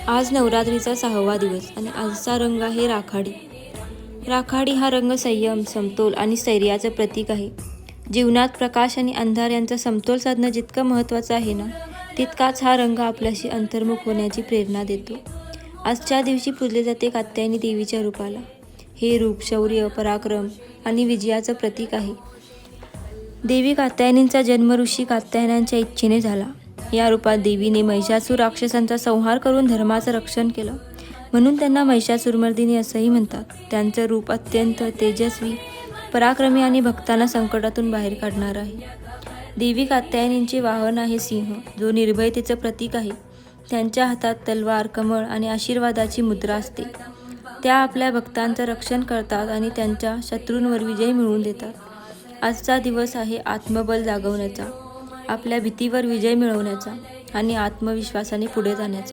आज नवरात्रीचा 6वा दिवस आणि आजचा रंग आहे राखाडी. राखाडी हा रंग संयम, समतोल आणि स्थैर्याचं प्रतीक आहे. जीवनात प्रकाश आणि अंधार यांचा समतोल साधणं जितकं महत्त्वाचं आहे ना, तितकाच हा रंग आपल्याशी अंतर्मुख होण्याची प्रेरणा देतो. आजच्या दिवशी पूजले जाते कात्यायनी देवीच्या रूपाला. हे रूप शौर्य, पराक्रम आणि विजयाचं प्रतीक आहे. देवी कात्यायनींचा जन्म ऋषी कात्यायनांच्या इच्छेने झाला. या रूपात देवीने महिषासूर राक्षसांचा संहार करून धर्माचं रक्षण केलं, म्हणून त्यांना महिषासुरमर्दिनी असंही म्हणतात. त्यांचं रूप अत्यंत तेजस्वी, पराक्रमी आणि भक्तांना संकटातून बाहेर काढणार आहे. देवी कात्यायनींचे वाहन आहे सिंह, जो निर्भयतेचं प्रतीक आहे. त्यांच्या हातात तलवार, कमळ आणि आशीर्वादाची मुद्रा असते. त्या आपल्या भक्तांचं रक्षण करतात आणि त्यांच्या शत्रूंवर विजय मिळवून देतात. आजचा दिवस आहे आत्मबल जागवण्याचा, आपल्या भीतीवर विजय मिळवण्याचा आणि आत्मविश्वासाने पुढे जाण्याचा.